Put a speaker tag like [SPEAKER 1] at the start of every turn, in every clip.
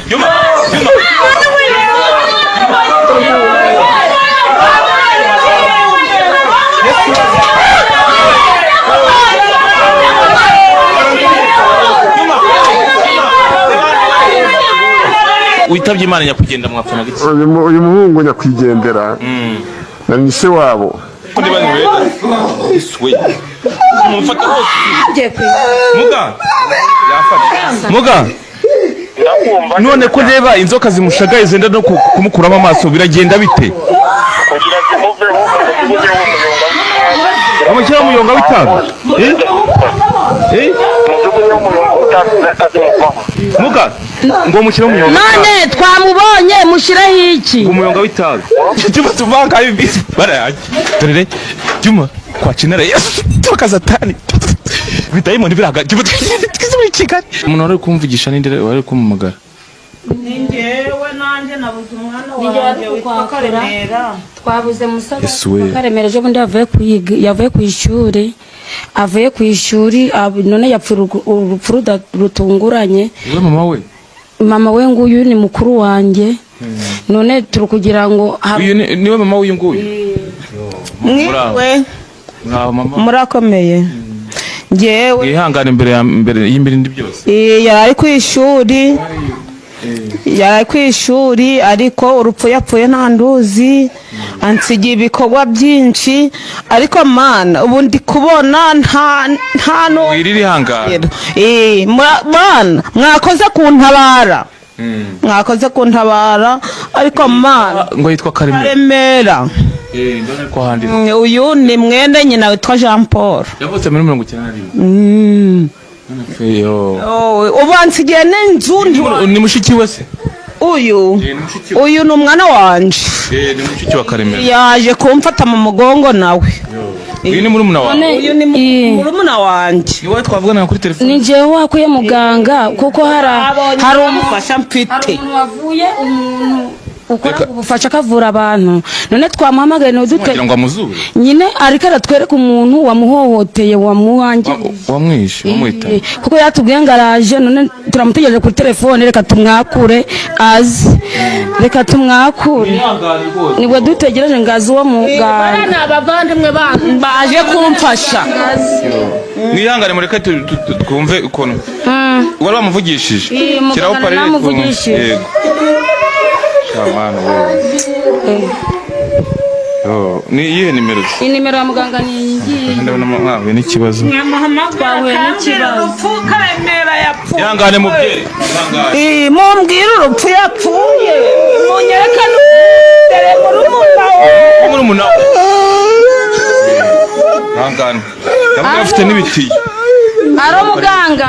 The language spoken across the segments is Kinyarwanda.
[SPEAKER 1] Juma witabye Imana nyakugenda mwapfana giki
[SPEAKER 2] uyu muhungu nyakwigendera na se wabo
[SPEAKER 1] ndi bari iswe mufata hose muga yafata muga none ko reba inzoka zimushagaye zenda no kumukuramo amaso biragenda bite
[SPEAKER 3] kugira zimuve
[SPEAKER 1] amushyira mu yonga w'itabi muga ngo mushyire mu yonga
[SPEAKER 4] none twamubonye mushyiraho iki
[SPEAKER 1] umuyonga w'itabi Juma tuvanga ibisi barayaje dore Juma kwa Cinara Yesu tukazatani bidayimoni biraga Juma twizuri Kigali umuntu wari kumvugisha n'indere wari kumumagara
[SPEAKER 5] ningewe nanje nabuze umwana wanjye witwa Karemera
[SPEAKER 4] twabuze musaba Karemera ejo bundi yavuye ku ishuri none yapfira urupfu rutunguranye mama we nguyu ni mukuru wanjye none turi kugira ngo
[SPEAKER 1] uyu niwe mama w'uyu nguyu
[SPEAKER 5] mwiwe murakomeye ngewe
[SPEAKER 1] ihangane imbere y'ibindi byose
[SPEAKER 5] yari ku ishuri ariko urupfu yapfuye nta nduzi ansigiye ibikorwa byinshi ariko mana ubu ndi kubona nta no
[SPEAKER 1] wirira ihangane
[SPEAKER 5] mana mwakoze kuntabara ariko mana
[SPEAKER 1] ngo yitwa
[SPEAKER 5] Karemera uyu ni mwene nyina witwa Jean Paul
[SPEAKER 1] yavutse muri 1991
[SPEAKER 5] ubu ansigiye n'inzu
[SPEAKER 1] ni mushiki we se
[SPEAKER 5] uyu ni umwana wanje
[SPEAKER 1] ni mushiki wa Karemera
[SPEAKER 5] yaje kumfata mu mugongo nawe
[SPEAKER 1] uyu ni murumuna wawe
[SPEAKER 5] uyu ni murumuna wanje
[SPEAKER 1] ni wowe twavugana kuri telefone
[SPEAKER 4] ni jewe wakuye muganga kuko hari
[SPEAKER 5] umufasha mfite
[SPEAKER 4] wavuye umuntu ukora ubufasha kavura abantu none twamuhamagaye no
[SPEAKER 1] kugira ngo amuzure
[SPEAKER 4] nyine ariko aratwereka umuntu wamuhohoteye
[SPEAKER 1] wamwishe wamwita
[SPEAKER 4] kuko yatubwiye ngaraje none turamutegereje kuri telefone reka tumwakure reka tumwakure nibwo dutegereje ngazi uwo muganga
[SPEAKER 5] ni abavandimwe baje kumfasha
[SPEAKER 1] mwihangane mureke twumve ukuntu wari wamuvugishije
[SPEAKER 4] kiraho parere yego
[SPEAKER 1] Kamana ni iyihe nimero
[SPEAKER 4] inimero ya muganga ni iyi
[SPEAKER 1] ndabona mwahuye n'ikibazo
[SPEAKER 5] twahuye n'ikibazo Karemera yapfuye
[SPEAKER 1] ihangane mubyeyi
[SPEAKER 5] mumbwire urupfu yapfuye munyereka
[SPEAKER 1] murumuna ihangane ndabona afite n'ibitiyo
[SPEAKER 4] ari umuganga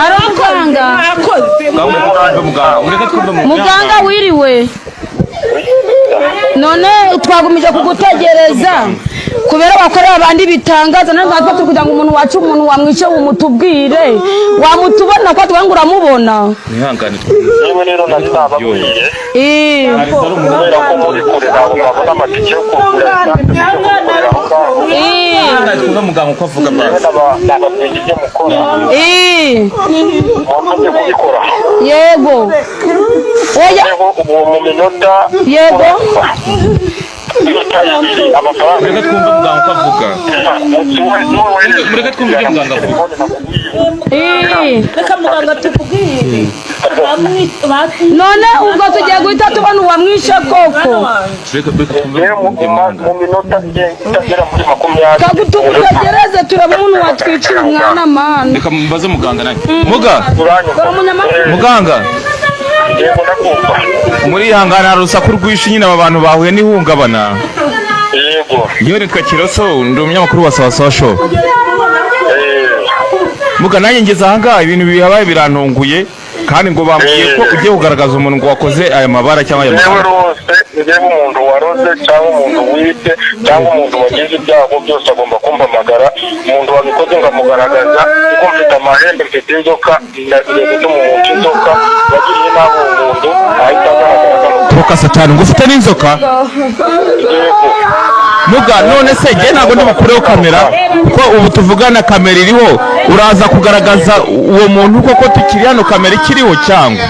[SPEAKER 4] ari muganga wiriwe none twagumije kugutegereza kubera wakorera abandi bitangaza natwe kugira ngo umuntu wacu umuntu wamwice umutubwire wamutubona ko twanga uramubona
[SPEAKER 1] ihangane
[SPEAKER 3] yewe rero nazababwiye kubera ko muri kure ntabwo babona amatike yo kugura
[SPEAKER 1] twumva muganga uko avuga
[SPEAKER 3] nababwiye ibyo mukora mwamaze kubikora
[SPEAKER 4] yego
[SPEAKER 3] ubu mu minota
[SPEAKER 4] yego
[SPEAKER 1] mureke twumve muganga uko avuga mureke twumve ibyo muganga avuga
[SPEAKER 5] reka muganga tukubwire
[SPEAKER 4] none ubwo tugiye guhita tubona uwamwishe koko
[SPEAKER 3] mu minota itagera muri 20
[SPEAKER 4] kagutugereze turaba umuntu watwicira umwana mana
[SPEAKER 1] reka mbaze muganga nawe muganga muri ihangana hari urusaku rwinshi nyine aba bantu bahuye n'ihungabana
[SPEAKER 3] yego
[SPEAKER 1] ngewe nitwa Kiroso ndi umunyamakuru wa Sawa Show muga nanjye ngeze ahangaha ibintu bihabaye birantunguye kandi ngo bambwiye ko ugiye kugaragaza umuntu ngo wakoze aya mabara cyangwa aya mabara
[SPEAKER 3] niba umuntu waroze cyangwa umuntu wite cyangwa umuntu wagize ibyago byose agomba kumpamagara umuntu wabikoze ngamugaragaza kuko mfite amahembe mfite inzoka ndagiye gutuma umuntu inzoka yagiriye nabi umuntu ahita agaragaza
[SPEAKER 1] tuka satani ngo ufite n'inzoka Muga none se je ntago ndi bukureho kamera ko ubu tuvugana kamera iriho uraza kugaragaza uwo muntu koko tukiri hano kamera ikiriho cyangwa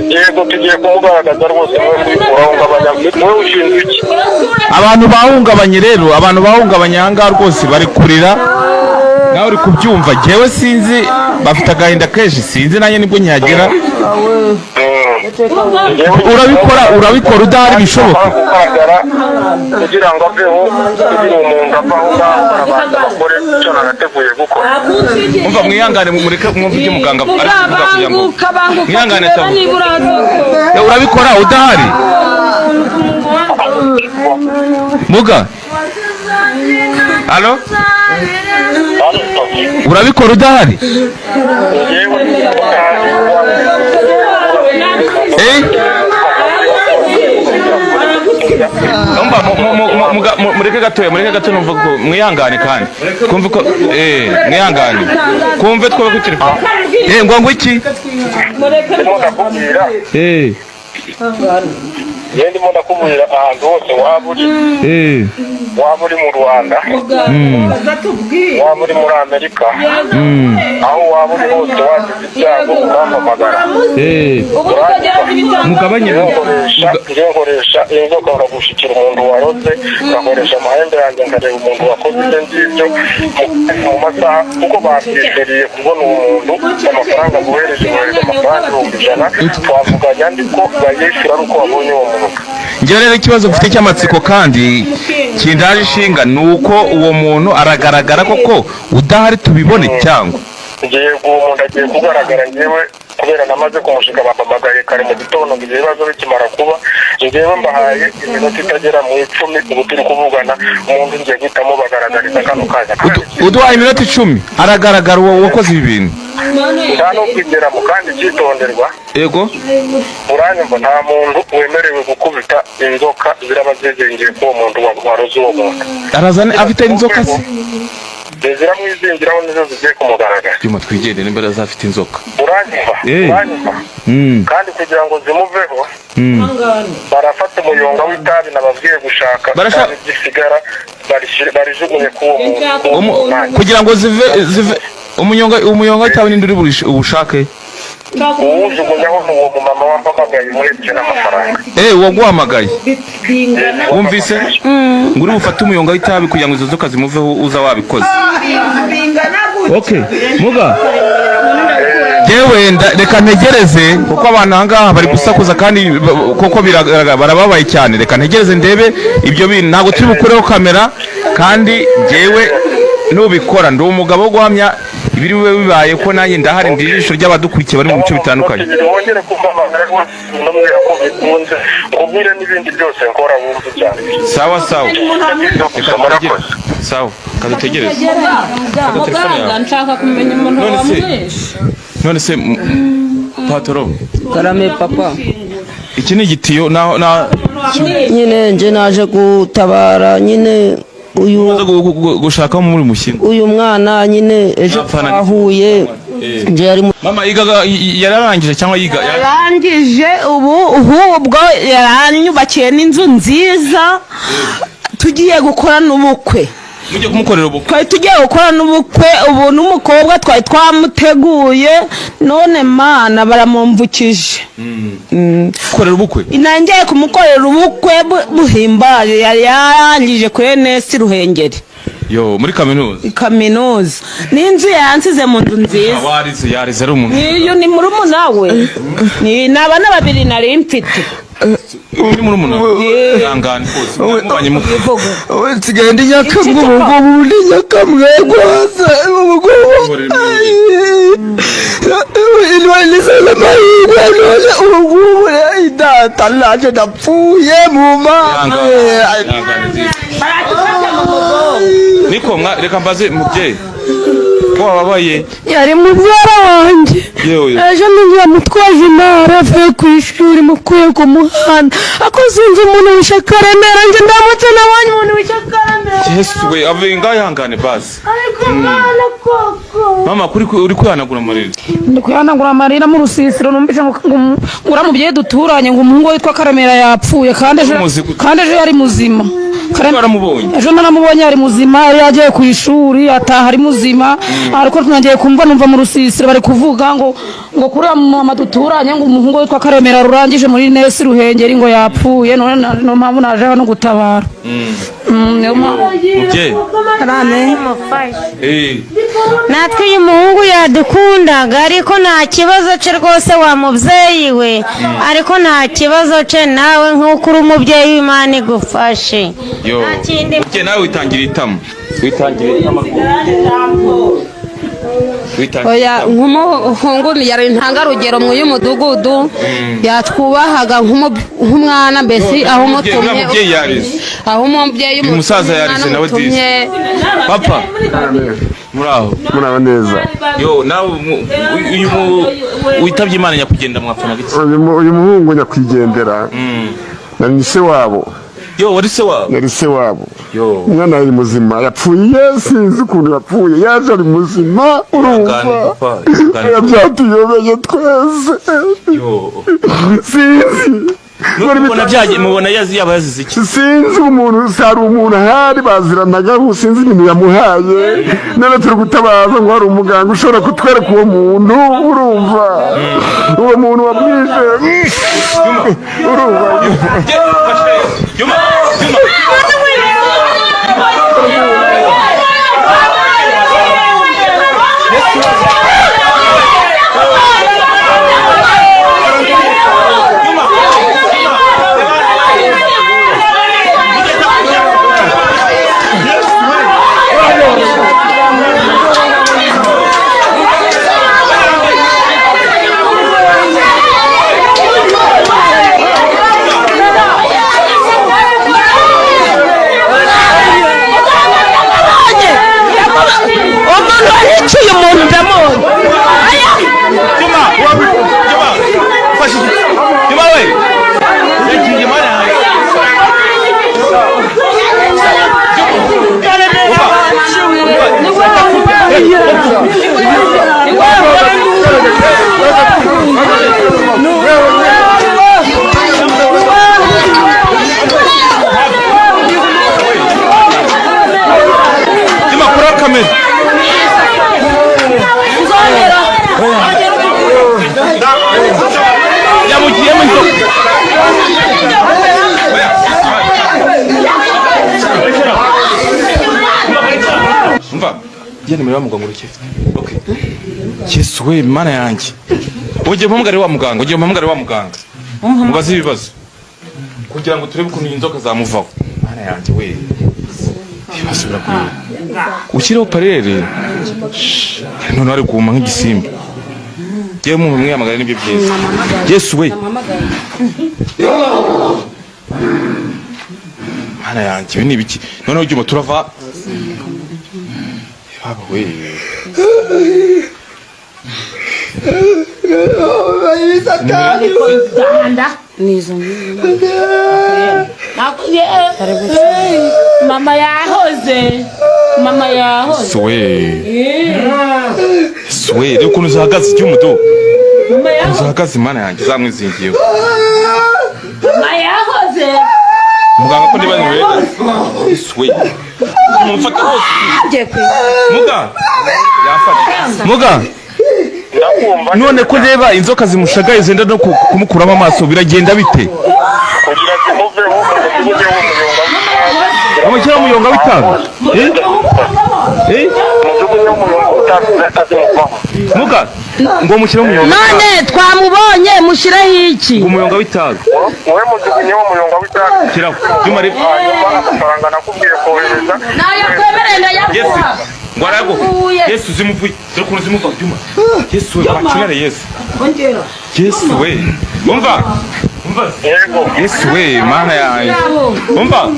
[SPEAKER 3] yego tugiye kumugaragaza rwose mwe ushinzwe iki
[SPEAKER 1] abantu bahungabanye rero abantu bahungabanye ahangaha rwose bari kurira nawe uri kubyumva jewe sinzi bafite agahinda kenshi sinzi nanjye nibwo nyagera urabikora udahari bishoboka
[SPEAKER 3] kugira ngo aveho kugira umuntu avaho barabanza bakore icyo nagateguye gukora
[SPEAKER 1] umva mwihangane mureke mwumve ibyo muganga ari kuvuga kugira ngo mwihangane cyane urabikora udahari muga alo urabikora udahari mureke gato numva ko mwihangane kandi kumve ko mwihangane kumve twobe ku telefone ngo iki
[SPEAKER 3] ndimo ndakubwira ahantu hose waba uri mu Rwanda waba uri muri Amerika aho waba uri hose wagize ibyago ukampamagara
[SPEAKER 1] mugabanye
[SPEAKER 3] nkoresha inzoka ngagushyikira umuntu warotse ngakoresha amahembe yanjye nkareba umuntu wakoze ibyo ngibyo mu masaha kuko babyishyuriye kubona uwo muntu amafaranga guhereje amafaranga 100 twavuganye andi ko bayishyura ari uko wabonye uwo muntu
[SPEAKER 1] njye rero ikibazo mfite cy'amatsiko kandi kindaje ishinga nuko uwo muntu aragaragara koko udahari tubibone cyangwa
[SPEAKER 3] ngiye umuntu agiye kugaragara ngewe kubera namaze kumushika bampamagaye kare mu gitondo ngo ibibazo bikimara kuba ngewe mbahaye iminota itagera mu 10 ubu turi kuvugana umuntu ngiye guhitamo bagaragariza kano kanya
[SPEAKER 1] uduhaye iminota 10 aragaragara uwo wakoze ibi bintu
[SPEAKER 3] ndano kwigera mu kandi cyitonderwa
[SPEAKER 1] yego
[SPEAKER 3] uranyumva nta muntu wemerewe gukubita inzoka ziraba zizengeye ko uwo muntu waroze uwo muntu
[SPEAKER 1] arazane afite inzoka se
[SPEAKER 3] zira mwizingiraho nizo zigiye kumugaragara
[SPEAKER 1] byuma twigende n'imbere azafite inzoka
[SPEAKER 3] uranyumva kandi kugira ngo zimuveho barafata umuyonga w'itabi nababwiye gushaka kandi gisigara barijugunye k'uwo muntu
[SPEAKER 1] kugira ngo zive umunyonga w'itabi n'indi uri ubushake
[SPEAKER 3] uwujugunyaho n'uwo mumama wampamagaye umuhereje n'amafaranga
[SPEAKER 1] waguhamagaye wumvise ngo uri bufate umuyonga w'itabi kugira ngo izo nzoka zimuveho uza wabikoze muga jewe reka ntegereze kuko abantu ahangaha bari gusakuza kandi kuko barababaye cyane reka ntegereze ndebe ibyo bintu ntabwo turi bukureho kamera kandi jewe nubikora ndi umugabo wo guhamya ibiri bibaye ko nanjye ndahari ndi ijisho ry'abadukurikiye bari mu bice bitandukanye
[SPEAKER 3] wongere kumpamagara n'umwira ko bikunze ubwire n'ibindi byose nkora wumva cyane
[SPEAKER 1] sawa sawa kadutegereze
[SPEAKER 4] nshaka kumenya umuntu wamwishe
[SPEAKER 1] none se patoro
[SPEAKER 5] karame papa
[SPEAKER 1] iki ni igitiyo
[SPEAKER 5] nyine nje naje gutabara nyine
[SPEAKER 1] gushaka muri mushyino
[SPEAKER 5] uyu mwana nyine ejo twahuye nje yari
[SPEAKER 1] mama yararangije cyangwa
[SPEAKER 5] yarangije ubwo yaranyubakiye n'inzu nziza tugiye gukora n'ubukwe
[SPEAKER 1] mujye kumukorera ubukwe
[SPEAKER 5] twari tugiye gukora n'ubukwe ubu n'umukobwa twari twamuteguye none mana baramumvukije
[SPEAKER 1] gukorera ubukwe
[SPEAKER 5] inangiye kumukorera ubukwe buhimbaje yari yarangije kuri NS Ruhengeri
[SPEAKER 1] muri
[SPEAKER 5] kaminuza n'inzu yansize mu nzu nziza
[SPEAKER 1] yarize ari umuntu
[SPEAKER 5] niyo ni muri munawe ni nabana babiri nari mfite
[SPEAKER 1] uri muri umuntu yangana kose mubanye muko
[SPEAKER 2] tsigende nyakamwe ndi nyakamwe rwose ilwani sala mahirwe none ubu idata laje napfuye muma
[SPEAKER 1] niko reka mbaze mubyeyi ko wababaye
[SPEAKER 4] yari mubyara wanjye ejo nijya mutwaje intara avuye ku ishuri mukuye ku muhanda akoze inzu umuntu wishakaremera njye ndamutse nabonye umuntu wishakaremera
[SPEAKER 1] Yesu we avuye ngayangane basi
[SPEAKER 4] ariko mwana koko
[SPEAKER 1] mama uri kwihanagura amarira
[SPEAKER 4] ndi kwihanagura amarira mu rusisiro numvise ngo uramubyeyi duturanye ngo umuhungu witwa Karemera yapfuye kandi ejo yari muzima ejo naramubonye ari muzima yari yagiye ku ishuri ataha ari muzima ariko tunagiye kumva numva mu rusisiro bari kuvuga ngo kuri mama duturanye ngo umuhungu witwa Karemera rurangije muri Nesi Ruhengeri ngo yapfuye none no mpamvu naje hano gutabara
[SPEAKER 6] natwe uyu muhungu yadukundaga ariko nta kibazo cye rwose wa mubyeyi we ariko nta kibazo cye nawe nk'uko uri umubyeyi w'Imana igufashe
[SPEAKER 1] nawe witangira itama
[SPEAKER 7] oya nk'umuhungu yari intangarugero mu y'umudugudu yatwubahaga nk'umwana mbese aho umutumye aho umubyeyi
[SPEAKER 1] umusaza yarize nawe disi papa muraho neza yo nawe uyu witabye Imana nyakugenda mwapfana gitse
[SPEAKER 8] uyu muhungu nyakwigendera ni se wabo
[SPEAKER 1] wari se wabo
[SPEAKER 8] yari se wabo umwana ari muzima yapfuye sinzi ukuntu yapfuye yaje ari muzima urumva byatuyobeye twese sinzi
[SPEAKER 1] mubona yaba yazize iki
[SPEAKER 8] sinzi umuntu hari umuntu ahari baziranaga sinzi ibintu yamuhaye none turi gutabaza ngo hari umuganga ushobora kutwereka uwo muntu urumva uwo muntu wamwishe urumva
[SPEAKER 1] Yesu we Mana yanjye ugiye mpamagare wa muganga mubaze ibibazo kugira ngo turebe ukuntu inzoka zamuvaho Mana yanjye we ibibazo birakuye ukireho parere none ari kuma nk'igisimba giye mu mwiyamagare nibyo byiza Yesu we Mana yanjye ibi ni ibiki noneho ujye turava baba we
[SPEAKER 4] mama yahoze
[SPEAKER 1] swe rero ukuntu zahagaze icyumudo zahagaze Imana yanjye zamwizingiyeho
[SPEAKER 4] mama yahoze
[SPEAKER 1] muganga ko niba niwe swe mufata hose muganga yafata muganga none ko reba inzoka zimushagaye zenda no kumukuramo amaso biragenda bite
[SPEAKER 3] kugira zimuveho
[SPEAKER 1] amushyira umuyonga w'itabi muga ngo mushyire umuyonga
[SPEAKER 4] none twamubonye mushireho iki
[SPEAKER 1] umuyonga w'itabi
[SPEAKER 3] wowe mujugunye wo umuyonga w'itabi
[SPEAKER 1] kiraho byuma rip
[SPEAKER 3] amafaranga nakubwiye kohereza
[SPEAKER 4] nayo kwemerera ndayaguha
[SPEAKER 1] ngwarago Yesu zimuvuye dore ukuntu zimuva byuma Yesu we bakinare Yesu we umva Yesu we Mana yanjye umva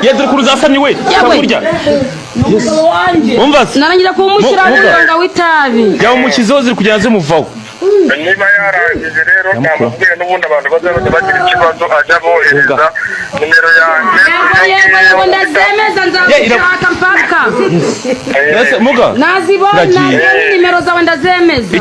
[SPEAKER 1] dore ukuntu zasamye we kurya umva
[SPEAKER 4] narangira kumushyira umuyonga w'itabi
[SPEAKER 1] yawe umukizo ziri kugenda zimuvaho
[SPEAKER 3] niba yarangije rero namubwiye n'ubundi abantu bazaba bagira ikibazo ajya bohereza nimero yanjye
[SPEAKER 4] yego ndazemeza nzagushaka mpaka
[SPEAKER 1] muga
[SPEAKER 4] nazibona nimero zawe ndazemeza